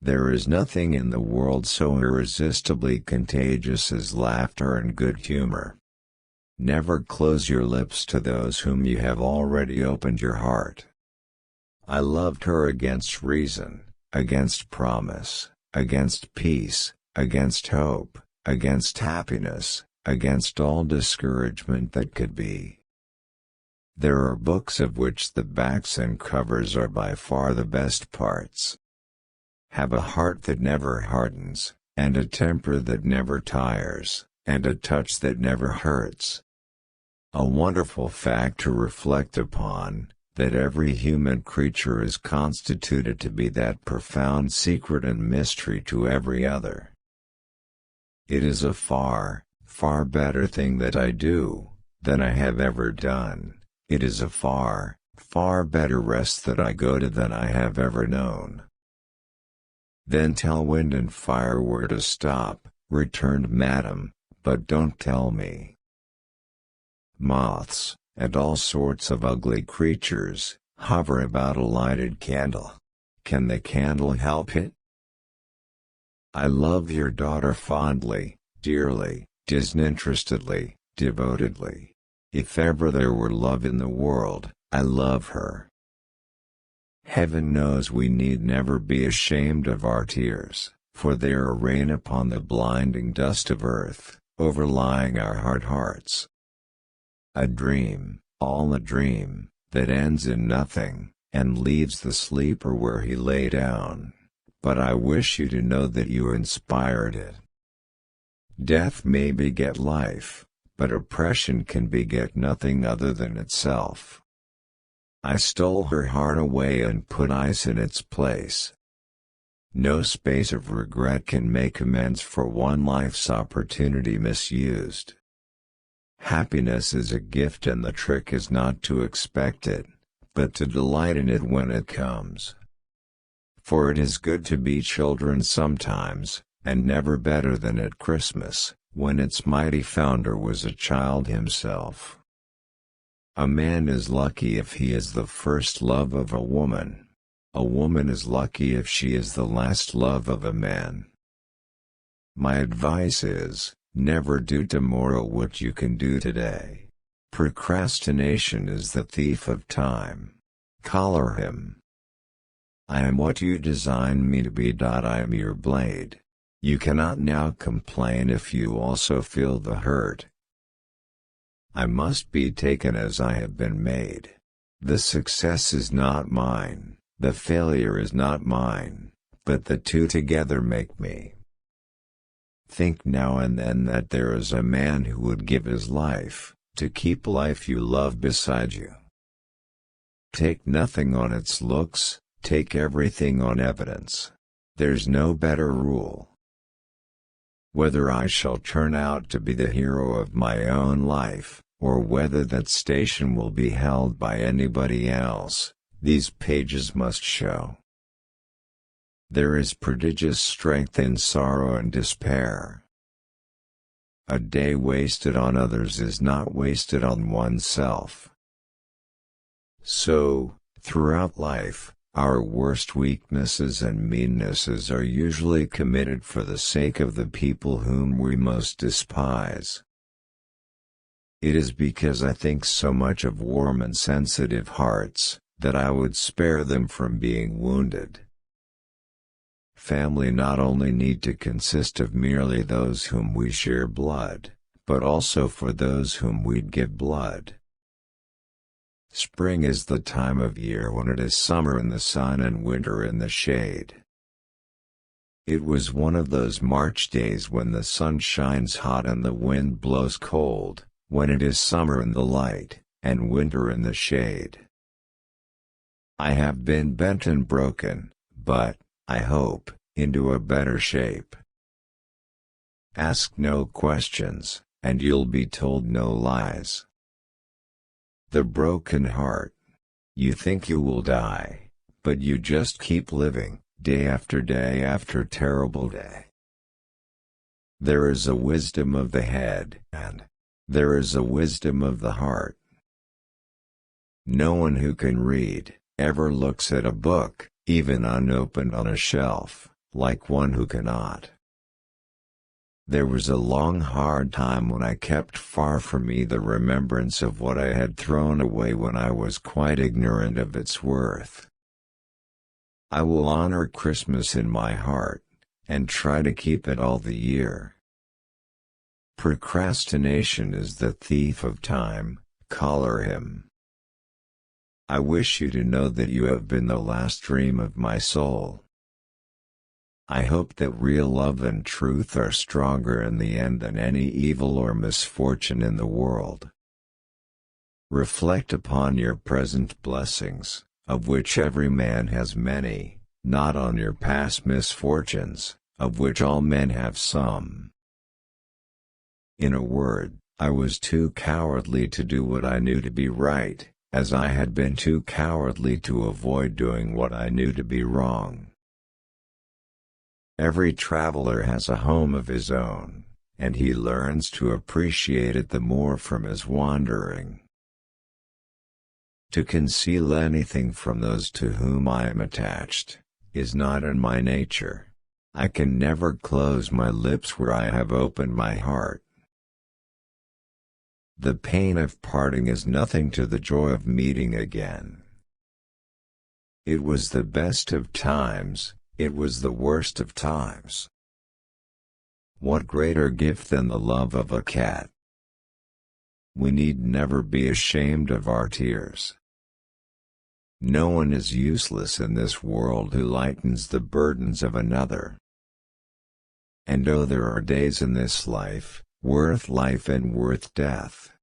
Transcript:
There is nothing in the world so irresistibly contagious as laughter and good humor. Never close your lips to those whom you have already opened your heart. I loved her against reason, against promise, against peace, against hope, against happiness, against all discouragement that could be. There are books of which the backs and covers are by far the best parts. Have a heart that never hardens, and a temper that never tires, and a touch that never hurts. A wonderful fact to reflect upon, that every human creature is constituted to be that profound secret and mystery to every other. It is a far, far better thing that I do, than I have ever done. It is a far, far better rest that I go to than I have ever known. Then tell wind and fire where to stop, returned Madame, but don't tell me. Moths, and all sorts of ugly creatures, hover about a lighted candle. Can the candle help it? I love your daughter fondly, dearly, disinterestedly, devotedly. If ever there were love in the world, I love her. Heaven knows we need never be ashamed of our tears, for they are rain upon the blinding dust of earth, overlying our hard hearts. A dream, all a dream, that ends in nothing, and leaves the sleeper where he lay down, but I wish you to know that you inspired it. Death may beget life, but oppression can beget nothing other than itself. I stole her heart away and put ice in its place. No space of regret can make amends for one life's opportunity misused. Happiness is a gift, and the trick is not to expect it, but to delight in it when it comes. For it is good to be children sometimes, and never better than at Christmas, when its mighty founder was a child himself. A man is lucky if he is the first love of a woman. A woman is lucky if she is the last love of a man. My advice is, never do tomorrow what you can do today. Procrastination is the thief of time. Collar him. I am what you designed me to be. I am your blade. You cannot now complain if you also feel the hurt. I must be taken as I have been made. The success is not mine, the failure is not mine, but the two together make me. Think now and then that there is a man who would give his life, to keep life you love beside you. Take nothing on its looks, take everything on evidence. There's no better rule. Whether I shall turn out to be the hero of my own life, or whether that station will be held by anybody else, these pages must show. There is prodigious strength in sorrow and despair. A day wasted on others is not wasted on oneself. So, throughout life, our worst weaknesses and meannesses are usually committed for the sake of the people whom we most despise. It is because I think so much of warm and sensitive hearts, that I would spare them from being wounded. Family not only need to consist of merely those whom we share blood, but also for those whom we'd give blood. Spring is the time of year when it is summer in the sun and winter in the shade. It was one of those March days when the sun shines hot and the wind blows cold, when it is summer in the light, and winter in the shade. I have been bent and broken, but, I hope, into a better shape. Ask no questions, and you'll be told no lies. The broken heart. You think you will die, but you just keep living, day after terrible day. There is a wisdom of the head, and there is a wisdom of the heart. No one who can read, ever looks at a book, even unopened on a shelf, like one who cannot. There was a long hard time when I kept far from me the remembrance of what I had thrown away when I was quite ignorant of its worth. I will honor Christmas in my heart, and try to keep it all the year. Procrastination is the thief of time, collar him. I wish you to know that you have been the last dream of my soul. I hope that real love and truth are stronger in the end than any evil or misfortune in the world. Reflect upon your present blessings, of which every man has many, not on your past misfortunes, of which all men have some. In a word, I was too cowardly to do what I knew to be right, as I had been too cowardly to avoid doing what I knew to be wrong. Every traveler has a home of his own, and he learns to appreciate it the more from his wandering. To conceal anything from those to whom I am attached is not in my nature. I can never close my lips where I have opened my heart. The pain of parting is nothing to the joy of meeting again. It was the best of times, it was the worst of times. What greater gift than the love of a cat? We need never be ashamed of our tears. No one is useless in this world who lightens the burdens of another. And oh, there are days in this life, worth life and worth death.